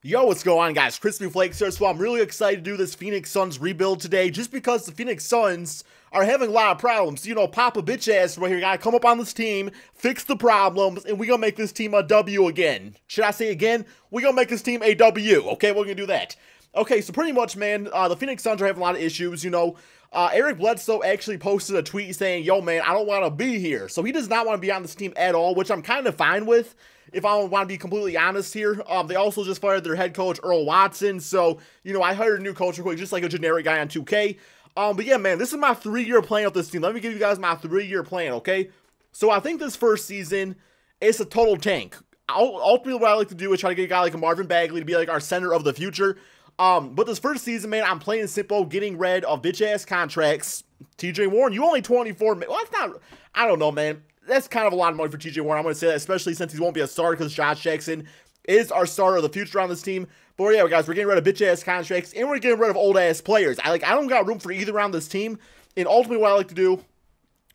Yo, what's going on, guys? Crispy Flakes here. So I'm really excited to do this Phoenix Suns rebuild today just because the Phoenix Suns are having a lot of problems. You know, Papa bitch ass right here, gotta come up on this team, fix the problems, and we gonna make this team a W again. Should I say again? We gonna make this team a W. Okay, we're gonna do that. Okay, so pretty much, man, the Phoenix Suns are having a lot of issues, you know. Eric Bledsoe actually posted a tweet saying, yo, man, I don't want to be here. So he does not want to be on this team at all, which I'm kind of fine with, if I want to be completely honest here. They also just fired their head coach, Earl Watson. So, you know, I hired a new coach real quick, just like a generic guy on 2K. But yeah, man, this is my 3-year plan with this team. Let me give you guys my 3-year plan, okay? So I think this first season, it's a total tank. Ultimately, what I like to do is try to get a guy like a Marvin Bagley to be like our center of the future. But this first season, man, I'm playing simple, getting rid of bitch-ass contracts. TJ Warren, you only 24, well, that's not, I don't know, man. That's kind of a lot of money for TJ Warren. I'm going to say that, especially since he won't be a starter because Josh Jackson is our starter of the future on this team. But yeah, guys, we're getting rid of bitch-ass contracts, and we're getting rid of old-ass players. I don't got room for either on this team. And ultimately, what I like to do,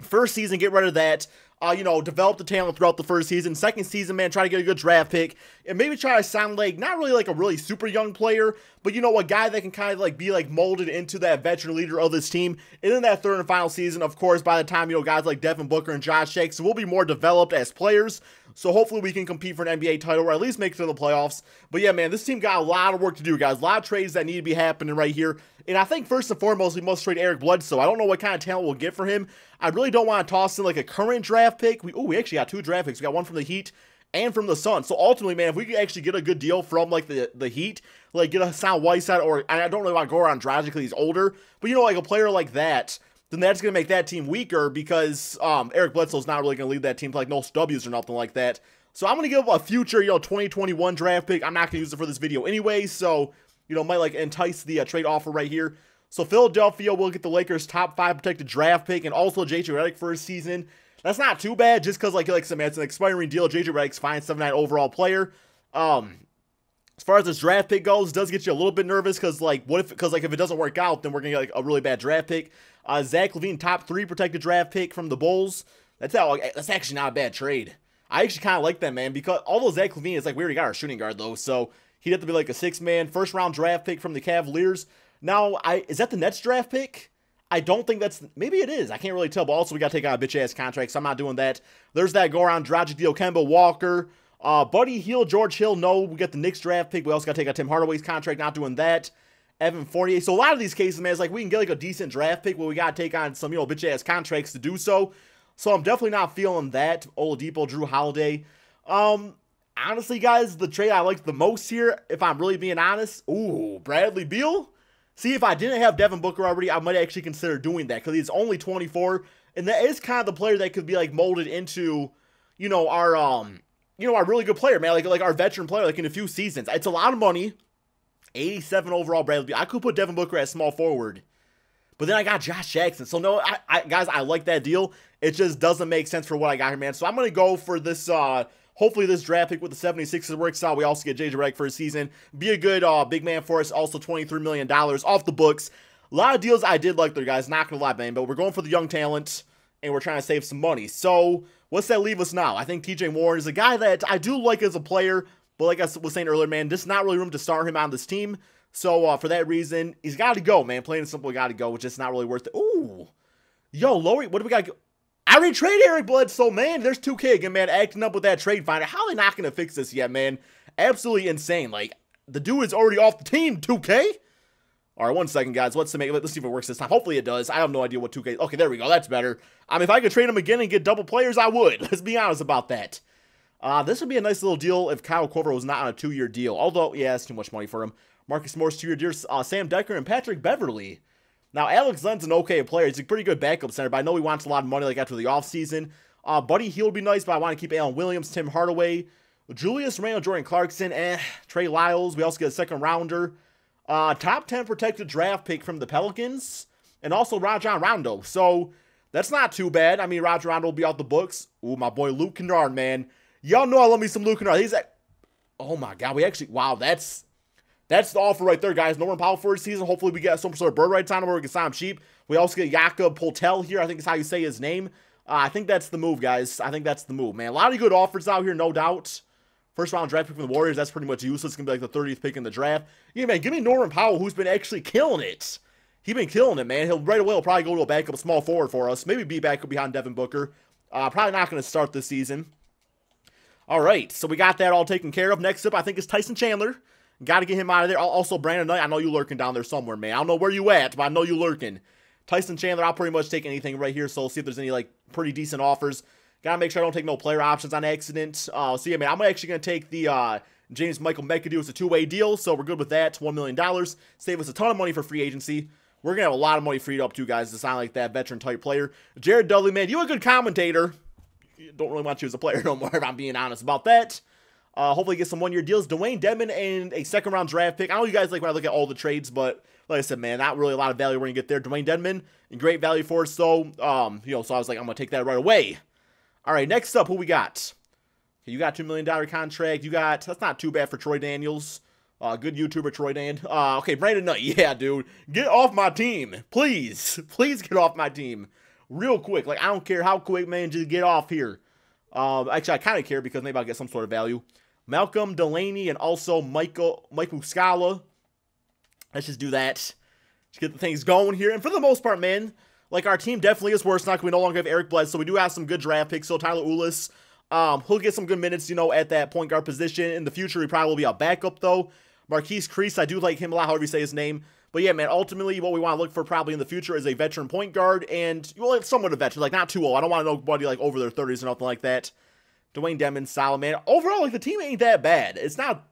first season, get rid of that. You know, develop the talent throughout the first season. Second season, man, try to get a good draft pick. And maybe try to sound like, not really like a really super young player, but, you know, a guy that can kind of like be like molded into that veteran leader of this team. And in that third and final season, of course, by the time, you know, guys like Devin Booker and Josh Jackson will be more developed as players. So hopefully we can compete for an NBA title or at least make it to the playoffs. But yeah, man, this team got a lot of work to do, guys. A lot of trades that need to be happening right here. And I think first and foremost, we must trade Eric Bledsoe. I don't know what kind of talent we'll get for him. I really don't want to toss in like a current draft pick. We actually got 2 draft picks. We got one from the Heat and from the Suns. So ultimately, man, if we could actually get a good deal from like the Heat, like get a Hassan Whiteside, or I don't really want to go around Dragic because he's older, but you know, like a player like that, then that's going to make that team weaker because Eric Bledsoe's not really going to lead that team to like no W's or nothing like that. So I'm going to give a future, you know, 2021 draft pick. I'm not going to use it for this video anyway, so, you know, might like entice the trade offer right here. So Philadelphia will get the Lakers' top 5 protected draft pick and also JJ Redick for a season. That's not too bad, just because like I said, man, it's an expiring deal. JJ Redick's fine, 79 overall player. As far as this draft pick goes, it does get you a little bit nervous because like if it doesn't work out, then we're gonna get like a really bad draft pick. Zach LaVine, top 3 protected draft pick from the Bulls. That's actually not a bad trade. I actually kind of like that, man, because although Zach LaVine is like, we already got our shooting guard though, so he'd have to be like a 6-man first round draft pick from the Cavaliers. Now, is that the Nets draft pick? I don't think that's, maybe it is. I can't really tell, but also we got to take out a bitch-ass contract, so I'm not doing that. There's that go-around Dragic deal, Kemba Walker, Buddy Hield, George Hill, no. We got the Knicks draft pick. We also got to take out Tim Hardaway's contract, not doing that. Evan Fournier. So a lot of these cases, man, it's like we can get like a decent draft pick, but we got to take on some, you know, bitch-ass contracts to do so. So I'm definitely not feeling that. Oladipo, Drew Holiday. Honestly, guys, the trade I like the most here, if I'm really being honest, ooh, Bradley Beal. See, if I didn't have Devin Booker already, I might actually consider doing that because he's only 24, and that is kind of the player that could be like molded into, you know, our really good player, man, like our veteran player, like in a few seasons. It's a lot of money, 87 overall Bradley Beal. I could put Devin Booker as small forward, but then I got Josh Jackson. So no, guys, I like that deal. It just doesn't make sense for what I got here, man. So I'm gonna go for this. Hopefully this draft pick with the 76ers works out. We also get JJ Redick for a season. Be a good big man for us. Also $23 million off the books. A lot of deals I did like there, guys. Not going to lie, man. But we're going for the young talent, and we're trying to save some money. So what's that leave us now? I think TJ Warren is a guy that I do like as a player. But like I was saying earlier, man, there's not really room to start him on this team. So for that reason, he's got to go, man. Plain and simple, got to go. Which is not really worth it. Ooh. Yo, Lowry, what do we got? I already traded Eric Bledsoe, man. There's 2K again, man, acting up with that trade finder. How are they not going to fix this yet, man? Absolutely insane. Like, the dude is already off the team, 2K? All right, 1 second, guys. Let's see if it works this time. Hopefully it does. I have no idea what 2K... Okay, there we go. That's better. I mean, if I could trade him again and get double players, I would. Let's be honest about that. This would be a nice little deal if Kyle Korver was not on a 2-year deal. Although, yeah, that's too much money for him. Marcus Morris, 2-year deal. Sam Decker and Patrick Beverley. Now, Alex Len's an okay player. He's a pretty good backup center, but I know he wants a lot of money like after the offseason. Buddy Hield would be nice, but I want to keep Allen Williams, Tim Hardaway, Julius Randle, Jordan Clarkson, Trey Lyles. We also get a second rounder. Top 10 protected draft pick from the Pelicans, and also Rajon Rondo. So, that's not too bad. I mean, Rajon Rondo will be out the books. Ooh, my boy Luke Kennard, man. Y'all know I love me some Luke Kennard. He's like, oh my God, wow, that's the offer right there, guys. Norman Powell for a season. Hopefully we get some sort of bird rights on him where we can sign him cheap. We also get Jakob Poeltl here. I think is how you say his name. I think that's the move, guys. I think that's the move, man. A lot of good offers out here, no doubt. First round draft pick from the Warriors, that's pretty much useless. It's going to be like the 30th pick in the draft. Yeah, man, give me Norman Powell, who's been actually killing it. He's been killing it, man. Right away, he'll probably go to a backup small forward for us. Maybe be backup behind Devin Booker. Probably not going to start this season. All right, so we got that all taken care of. Next up, I think, is Tyson Chandler. Got to get him out of there. Also, Brandon Knight, I know you lurking down there somewhere, man. I don't know where you at, but I know you lurking. Tyson Chandler, I'll pretty much take anything right here, so we'll see if there's any, like, pretty decent offers. Got to make sure I don't take no player options on accident. So, yeah, man, I'm actually going to take the James Michael McAdoo. It's a two-way deal, so we're good with that. $1 million. Save us a ton of money for free agency. We're going to have a lot of money freed up, too, guys, to sound like that veteran-type player. Jared Dudley, man, you a good commentator. Don't really want you as a player no more, if I'm being honest about that. Hopefully get some one-year deals. Dwayne Dedmon and a second-round draft pick. I know you guys like when I look at all the trades, but like I said, man, not really a lot of value when you get there. Dwayne Dedmon, great value for us, so, so I was like, I'm going to take that right away. All right, next up, who we got? Okay, you got $2 million contract. You got, that's not too bad for Troy Daniels. Good YouTuber, Troy Dan. Okay, Brandon Knight. Yeah, dude. Get off my team. Please. Please get off my team. Real quick. Like, I don't care how quick, man. Just get off here. Actually, I kind of care because maybe I'll get some sort of value. Malcolm Delaney and also Michael Scala. Let's just do that. Just get the things going here. And for the most part, man, like, our team definitely is worse now because we no longer have Eric Bledsoe. So we do have some good draft picks. So Tyler Ulis, he'll get some good minutes, at that point guard position. In the future, he probably will be a backup, though. Marquise Crease, I do like him a lot, however you say his name. But yeah, man, ultimately, what we want to look for probably in the future is a veteran point guard. And, well, it's somewhat a veteran, like, not too old. I don't want nobody, like, over their 30s or nothing like that. Dwayne Dedmon, solid, man. Overall, like, the team ain't that bad. It's not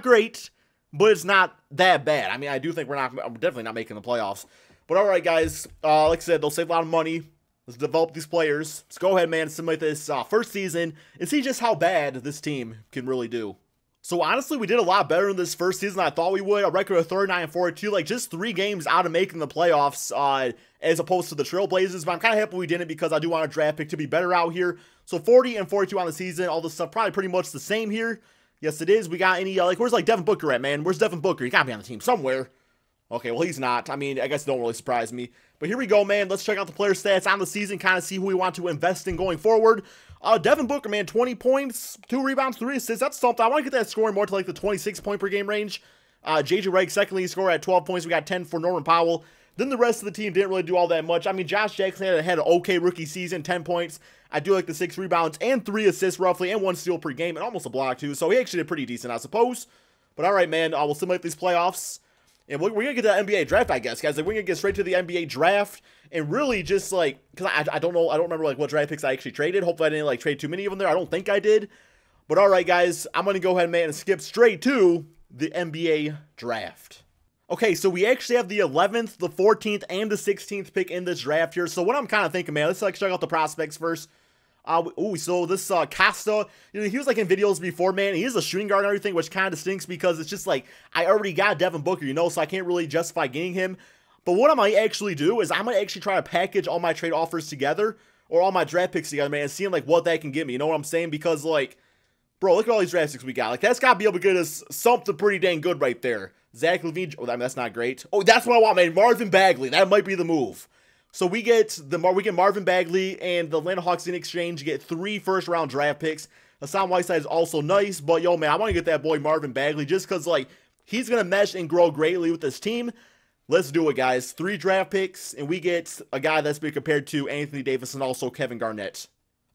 great, but it's not that bad. I mean, I do think we're definitely not making the playoffs. But all right, guys, like I said, they'll save a lot of money. Let's develop these players. Let's go ahead, man, and simulate this first season and see just how bad this team can really do. So, honestly, we did a lot better in this first season than I thought we would. A record of 39-42, like, just 3 games out of making the playoffs as opposed to the Trailblazers. But I'm kind of happy we didn't because I do want a draft pick to be better out here. So, 40-42 on the season. All this stuff probably pretty much the same here. Yes, it is. We got any, where's, Devin Booker at, man? Where's Devin Booker? He got to be on the team somewhere. Okay, well, he's not. I mean, I guess it don't really surprise me. But here we go, man. Let's check out the player stats on the season, kind of see who we want to invest in going forward. Devin Booker, man, 20 points, 2 rebounds, 3 assists. That's something. I want to get that scoring more to, like, the 26-point-per-game range. JJ Redick, second lead scorer at 12 points. We got 10 for Norman Powell. Then the rest of the team didn't really do all that much. I mean, Josh Jackson had an okay rookie season, 10 points. I do like the 6 rebounds and 3 assists, roughly, and 1 steal per game, and almost a block, too. So he actually did pretty decent, I suppose. But all right, man, we'll simulate these playoffs. And we're going to get to the NBA draft, I guess, guys. Like, we're going to get straight to the NBA draft and really just, like, because I don't know, I don't remember, like, what draft picks I actually traded. Hopefully I didn't, like, trade too many of them there. I don't think I did. But, all right, guys, I'm going to go ahead, man, and skip straight to the NBA draft. Okay, so we actually have the 11th, the 14th, and the 16th pick in this draft here. So what I'm kind of thinking, man, let's, like, check out the prospects first. So this Costa, he was like in videos before, man. He is a shooting guard and everything, which kind of stinks because it's just like I already got Devin Booker, so I can't really justify getting him. But what I might actually do is I might actually try to package all my trade offers together or all my draft picks together, man, and seeing like what that can give me. You know what I'm saying? Because like, bro, look at all these draft picks we got. Like that's got to be able to get us something pretty dang good right there. Zach LaVine, I mean, that's not great. Oh, that's what I want, man. Marvin Bagley, that might be the move. So we get Marvin Bagley and the Atlanta Hawks in exchange get 3 first-round draft picks. Hassan Whiteside is also nice, but yo, man, I want to get that boy Marvin Bagley just because, like, he's going to mesh and grow greatly with this team. Let's do it, guys. 3 draft picks, and we get a guy that's been compared to Anthony Davis and also Kevin Garnett.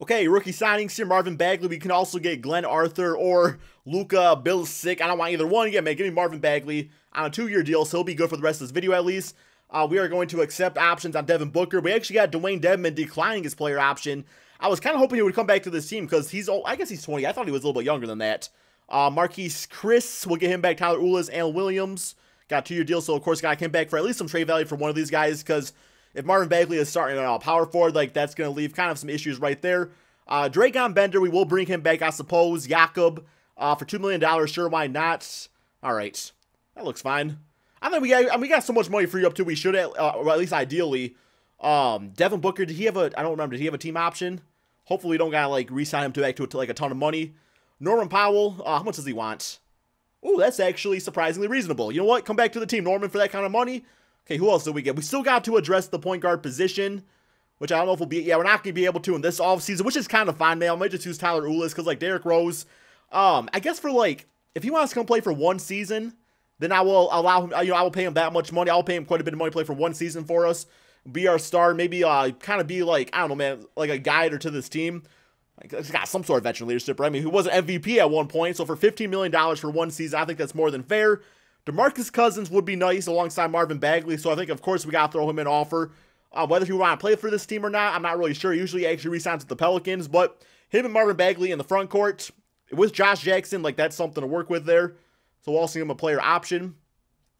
Okay, rookie signings here, Marvin Bagley. We can also get Glenn Arthur or Luka Bilicic. I don't want either one. Yeah, man, give me Marvin Bagley on a 2-year deal, so he'll be good for the rest of this video at least. We are going to accept options on Devin Booker. We actually got Dwayne Dedmon declining his player option. I was kind of hoping he would come back to this team because he's old. I guess he's 20. I thought he was a little bit younger than that. Marquise Chris, we'll get him back. Tyler Ulis, Allen Williams. Got a 2-year deal, so of course got him back for at least some trade value for one of these guys because if Marvin Bagley is starting power forward, like that's going to leave kind of some issues right there. Dragon Bender, we will bring him back, I suppose. Jakob, for $2 million, sure, why not? All right, that looks fine. I think we got so much money free up too. We should, or at least ideally. Devin Booker, did he have I don't remember. Did he have a team option? Hopefully we don't gotta like re-sign him to like a ton of money. Norman Powell, how much does he want? Oh, that's actually surprisingly reasonable. You know what? Come back to the team, Norman, for that kind of money. Okay, who else did we get? We still got to address the point guard position, which I don't know if we'll be. Yeah, we're not gonna be able to in this offseason, which is kind of fine, man. I might just use Tyler Ulis because like Derrick Rose. I guess for like, if he wants to come play for 1 season, then I will allow him, I will pay him that much money. I'll pay him quite a bit of money to play for 1 season for us. Be our star, maybe kind of be like, I don't know, man, like a guide to this team. Like, he's got some sort of veteran leadership, right? I mean, he was an MVP at one point, so for $15 million for 1 season, I think that's more than fair. DeMarcus Cousins would be nice alongside Marvin Bagley, so I think, of course, we got to throw him an offer. Whether he want to play for this team or not, I'm not really sure. Usually he actually re-signs with the Pelicans, but him and Marvin Bagley in the front court with Josh Jackson, like, that's something to work with there. So we'll see him a player option.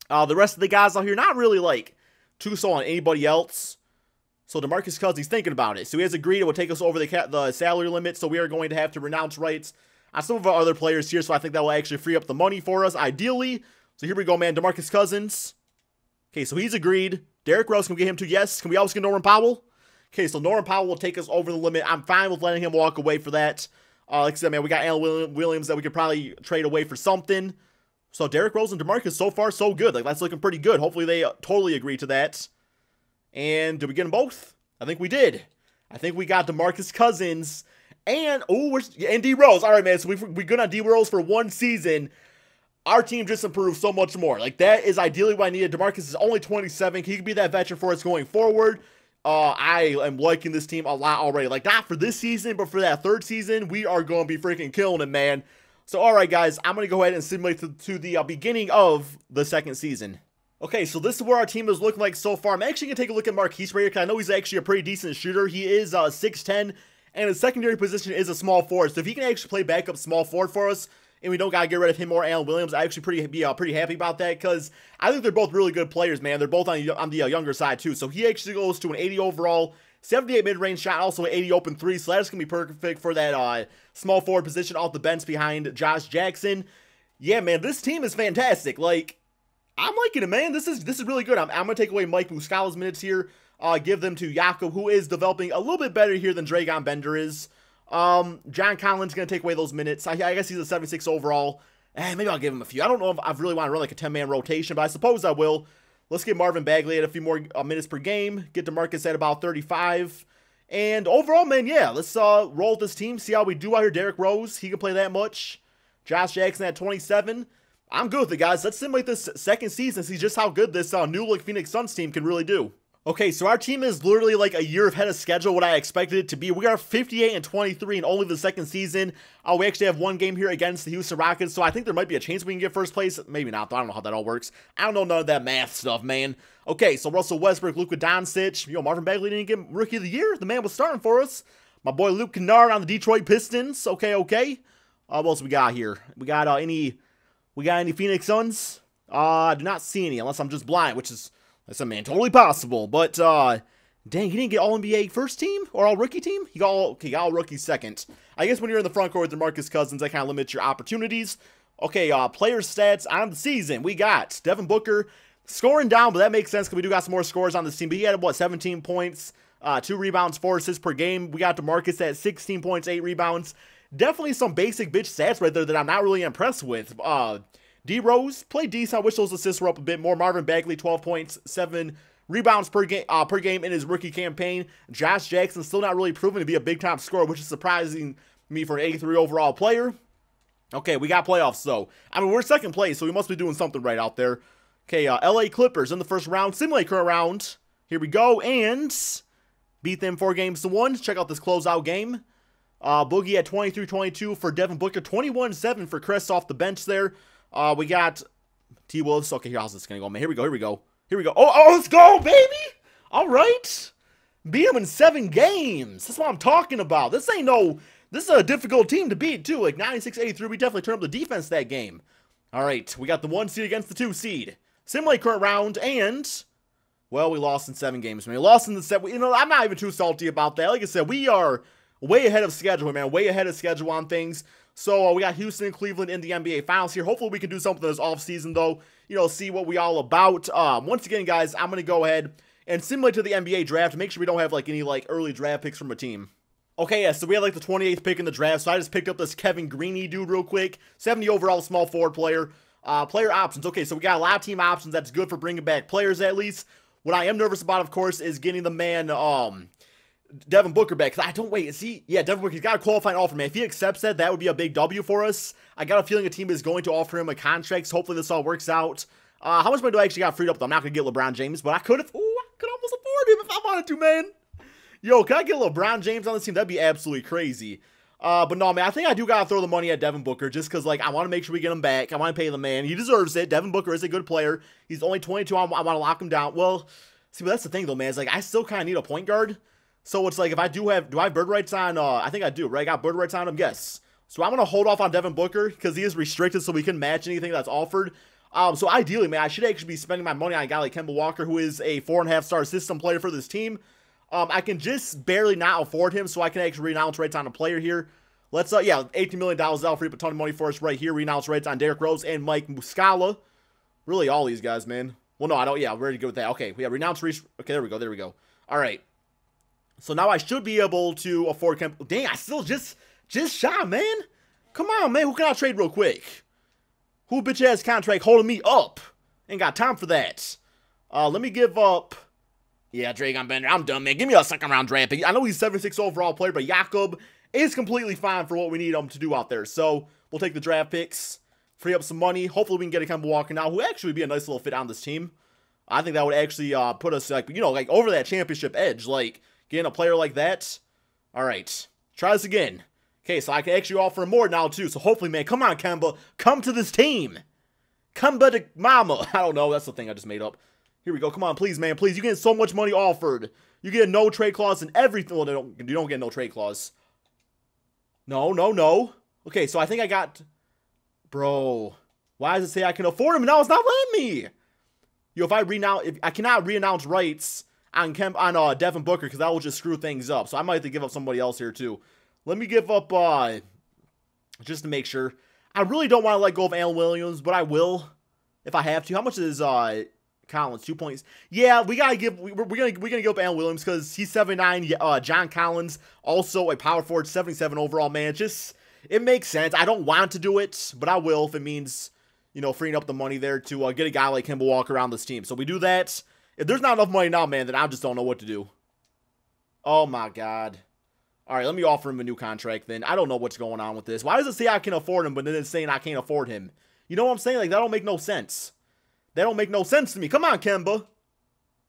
The rest of the guys out here, not really, like, too sold on anybody else. So DeMarcus Cousins, he's thinking about it. So he has agreed it will take us over the salary limit, so we are going to have to renounce rights on some of our other players here, so I think that will actually free up the money for us, ideally. So here we go, man. DeMarcus Cousins. Okay, so he's agreed. Derrick Rose, can we get him to yes? Can we also get Norman Powell? Okay, so Norman Powell will take us over the limit. I'm fine with letting him walk away for that. Like I said, man, we got Allen Williams that we could probably trade away for something. So Derrick Rose and DeMarcus, so far, so good. Like, that's looking pretty good. Hopefully they totally agree to that. And did we get them both? I think we did. I think we got DeMarcus Cousins and, and D Rose. All right, man, so we're good on D Rose for 1 season. Our team just improved so much more. Like, that is ideally what I needed. DeMarcus is only 27. He could be that veteran for us going forward. I am liking this team a lot already. Like, not for this season, but for that 3rd season, we are going to be freaking killing it, man. So, all right, guys, I'm going to go ahead and simulate to the beginning of the 2nd season. Okay, so this is where our team is looking like so far. I'm actually going to take a look at Marquise right here, because I know he's actually a pretty decent shooter. He is 6'10", and his secondary position is a small forward. So if he can actually play backup small forward for us, and we don't got to get rid of him or Allen Williams, I actually be pretty happy about that, because I think they're both really good players, man. They're both on the younger side, too. So he actually goes to an 80 overall, 78 mid-range shot, also an 80 open 3, so that's going to be perfect for that small forward position off the bench behind Josh Jackson. Yeah, man, this team is fantastic. Like, I'm liking it, man. This is really good. I'm going to take away Mike Muscala's minutes here, give them to Jakob, who is developing a little bit better here than Dragon Bender is. John Collins going to take away those minutes. I guess he's a 76 overall. Maybe I'll give him a few. I don't know if I really want to run like a 10-man rotation, but I suppose I will. Let's get Marvin Bagley at a few more minutes per game. Get DeMarcus at about 35. And overall, man, yeah, let's roll with this team. See how we do out here. Derrick Rose, he can play that much. Josh Jackson at 27. I'm good with it, guys. Let's simulate this 2nd season and see just how good this new-look Phoenix Suns team can really do. Okay, so our team is literally like a year ahead of schedule what I expected it to be. We are 58-23 in only the 2nd season. We actually have 1 game here against the Houston Rockets, so I think there might be a chance we can get 1st place. Maybe not, though. I don't know how that all works. I don't know none of that math stuff, man. Okay, so Russell Westbrook, Luka Doncic. Marvin Bagley didn't get Rookie of the Year. The man was starting for us. My boy Luke Kennard on the Detroit Pistons. Okay. What else we got here? We got any Phoenix Suns? I do not see any, unless I'm just blind, which is... That's a man, totally possible. But, dang, he didn't get All-NBA 1st team? Or All-Rookie team? He got All-Rookie 2nd. I guess when you're in the front court with DeMarcus Cousins, that kind of limits your opportunities. Okay, player stats on the season. We got Devin Booker scoring down, but that makes sense because we do got some more scores on this team. But he had, 17 points, 2 rebounds, 4 assists per game. We got DeMarcus at 16 points, 8 rebounds. Definitely some basic bitch stats right there that I'm not really impressed with. D Rose played decent. I wish those assists were up a bit more. Marvin Bagley, 12 points, 7 rebounds per game in his rookie campaign. Josh Jackson still not really proven to be a big-time scorer, which is surprising me for an 83 overall player. Okay, we got playoffs, though. I mean, we're 2nd place, so we must be doing something right out there. Okay, LA Clippers in the 1st round. Simulate current round. Here we go, and beat them 4-1. Check out this closeout game. Boogie at 23-22 for Devin Booker. 21-7 for Chris off the bench there. We got T. Wolves. Okay, how's this going to go, man? Here we go. Oh, let's go, baby! All right. Beat them in 7 games. That's what I'm talking about. This is a difficult team to beat, too. Like, 96-83, we definitely turned up the defense that game. All right, we got the 1 seed against the 2 seed. Simulate current round, and, well, we lost in 7 games, man. We lost in the 7. I'm not even too salty about that. Like I said, we are way ahead of schedule, man. Way ahead of schedule on things. So, we got Houston and Cleveland in the NBA Finals here. Hopefully, we can do something this offseason, though. See what we all about. Once again, guys, I'm going to go ahead and simulate to the NBA draft to make sure we don't have, any early draft picks from a team. Okay, yeah, so we had, the 28th pick in the draft, so I just picked up this Kevin Greeny dude real quick. 70 overall small forward player. Player options. Okay, so we got a lot of team options. That's good for bringing back players, at least. What I am nervous about, of course, is getting the man, Devin Booker back. Because I don't wait. Is he? Yeah, Devin Booker. He's got a qualifying offer, man. If he accepts that, that would be a big W for us. I got a feeling a team is going to offer him a contract. So hopefully this all works out. How much money do I actually got freed up? Though? I'm not going to get LeBron James, but I could have. Ooh, I could almost afford him if I wanted to, man. Yo, can I get LeBron James on this team? That'd be absolutely crazy. But no, man, I think I do got to throw the money at Devin Booker just because, like, I want to make sure we get him back. I want to pay the man. He deserves it. Devin Booker is a good player. He's only 22. I want to lock him down. Well, see, but that's the thing, though, man. It's like I still kind of need a point guard. So it's like if I do I have bird rights on, I think I do, right? I got bird rights on him? Yes. So I'm going to hold off on Devin Booker because he is restricted so we can match anything that's offered. So ideally, man, I should actually be spending my money on a guy like Kemba Walker, who is a 4.5-star system player for this team. I can just barely not afford him, so I can actually renounce rights on a player here. Let's, yeah, $18 million, that'll free up a ton of money for us right here. Renounce rights on Derrick Rose and Mike Muscala. Really, all these guys, man. Well, no, I don't, yeah, we're ready to go with that. Okay, we have renounce, okay, there we go. All right. So now I should be able to afford Kemba. Dang, I still just shot, man. Come on, man, who can I trade real quick? Who bitch-ass contract holding me up? Ain't got time for that. Let me give up. Yeah, Dragon Bender, I'm done, man. Give me a second-round draft pick. I know he's 76 overall player, but Jakob is completely fine for what we need him to do out there. So we'll take the draft picks, free up some money. Hopefully we can get a Kemba Walker now, who actually would be a nice little fit on this team. I think that would actually put us, like, you know, like over that championship edge. Like, getting a player like that. All right, try this again. Okay, so I can actually offer him more now, too. So hopefully, man, come on, Kemba. Come to this team. Kemba to mama. I don't know. That's the thing I just made up. Here we go. Come on, please, man. Please. You get so much money offered. You get no trade clause and everything. Well, you don't get no trade clause. No. Okay, so I think I got... Bro. Why does it say I can afford him? Now it's not letting me. Yo, if I cannot re-announce rights on Devin Booker, because that will just screw things up. So I might have to give up somebody else here, too. Let me give up, just to make sure. I really don't want to let go of Allen Williams, but I will if I have to. How much is Collins? 2 points. Yeah, we're gonna give up Allen Williams because he's 79. John Collins also a power forward, 77 overall. Man, it makes sense. I don't want to do it, but I will if it means, you know, freeing up the money there to get a guy like Kemba Walker around this team. So we do that. If there's not enough money now, man, then I just don't know what to do. Oh my God. All right, let me offer him a new contract then. I don't know what's going on with this. Why does it say I can afford him, but then it's saying I can't afford him? You know what I'm saying? Like, that don't make no sense. That don't make no sense to me. Come on, Kemba.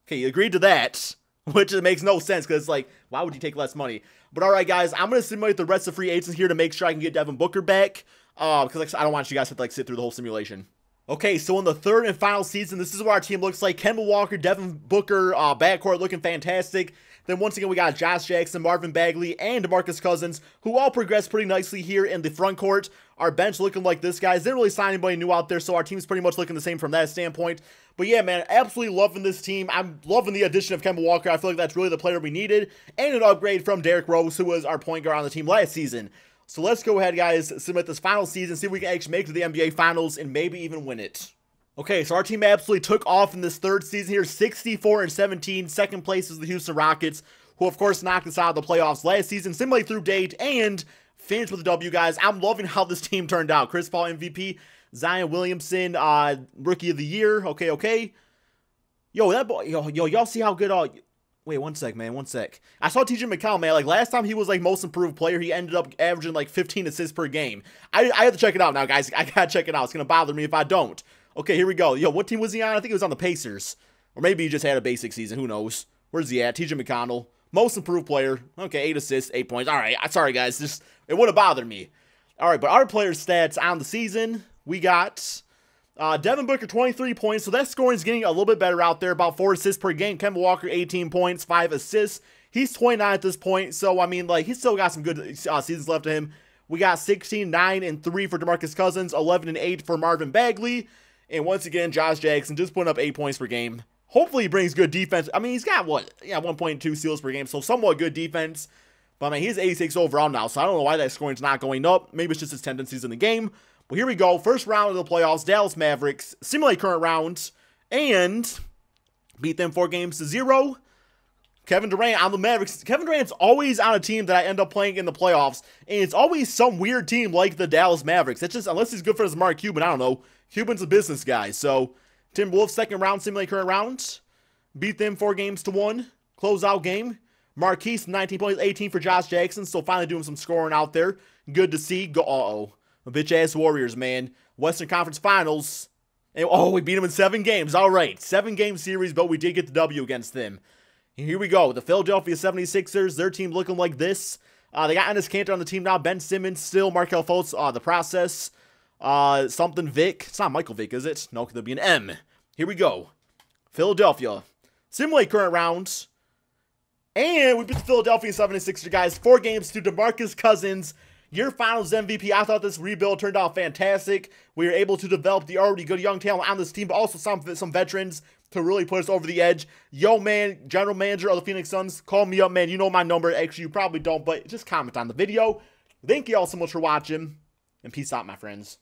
Okay, you agreed to that, which makes no sense because, like, why would you take less money? But all right, guys, I'm going to simulate the rest of free agents here to make sure I can get Devin Booker back because like, I don't want you guys to, like, sit through the whole simulation. Okay, so in the third and final season, this is what our team looks like. Kemba Walker, Devin Booker, backcourt looking fantastic. Then once again, we got Josh Jackson, Marvin Bagley, and DeMarcus Cousins, who all progressed pretty nicely here in the front court. Our bench looking like this, guys. Didn't really sign anybody new out there, so our team's pretty much looking the same from that standpoint. But yeah, man, absolutely loving this team. I'm loving the addition of Kemba Walker. I feel like that's really the player we needed. And an upgrade from Derrick Rose, who was our point guard on the team last season. So let's go ahead, guys, submit this final season, see if we can actually make it to the NBA Finals and maybe even win it. Okay, so our team absolutely took off in this third season here, 64-17. Second place is the Houston Rockets, who of course knocked us out of the playoffs last season, similarly through date, and finished with a W, guys. I'm loving how this team turned out. Chris Paul MVP, Zion Williamson, Rookie of the Year. Okay. Yo, that boy, yo, y'all see how good, wait, one sec, man, one sec. I saw TJ McConnell, man, like, last time he was, like, most improved player, he ended up averaging, like, 15 assists per game. I have to check it out now, guys. I gotta check it out. It's gonna bother me if I don't. Okay, here we go. Yo, what team was he on? I think he was on the Pacers. Or maybe he just had a basic season. Who knows? Where's he at? TJ McConnell. Most improved player. Okay, 8 assists, 8 points. All right, sorry, guys. It would have bothered me. All right, but our players' stats on the season, we got Devin Booker, 23 points. So that scoring is getting a little bit better out there. About 4 assists per game. Kemba Walker, 18 points, 5 assists. He's 29 at this point. So, I mean, like, he's still got some good seasons left to him. We got 16, 9, and 3 for DeMarcus Cousins. 11 and 8 for Marvin Bagley. And once again, Josh Jackson just putting up 8 points per game. Hopefully he brings good defense. I mean, he's got, what? Yeah, 1.2 steals per game, so somewhat good defense. But, I mean, he's 86 overall now, so I don't know why that scoring's not going up. Maybe it's just his tendencies in the game. But here we go. First round of the playoffs, Dallas Mavericks. Simulate current round. And beat them 4-0. Kevin Durant on the Mavericks. Kevin Durant's always on a team that I end up playing in the playoffs. And it's always some weird team like the Dallas Mavericks. It's just, unless he's good for his Mark Cuban, I don't know. Cuban's a business guy. So, Timberwolves second round, simulate current round. Beat them 4-1. Closeout game. Marquise, 19 points, 18 for Josh Jackson. So finally doing some scoring out there. Good to see. Uh-oh. Bitch-ass Warriors, man. Western Conference Finals. And, oh, we beat them in 7 games. All right. 7-game series, but we did get the W against them. Here we go. The Philadelphia 76ers, their team looking like this. They got Enes Kanter on the team now. Ben Simmons still. Markelle Fultz, the process. Something Vic. It's not Michael Vick, is it? No, there'll be an M. Here we go. Philadelphia. Simulate current rounds. And we beat the Philadelphia 76ers, guys. 4 games to DeMarcus Cousins. Your finals MVP. I thought this rebuild turned out fantastic. We were able to develop the already good young talent on this team, but also some veterans to really put us over the edge. Yo, man, general manager of the Phoenix Suns, call me up, man. You know my number. Actually, you probably don't, but just comment on the video. Thank you all so much for watching, and peace out, my friends.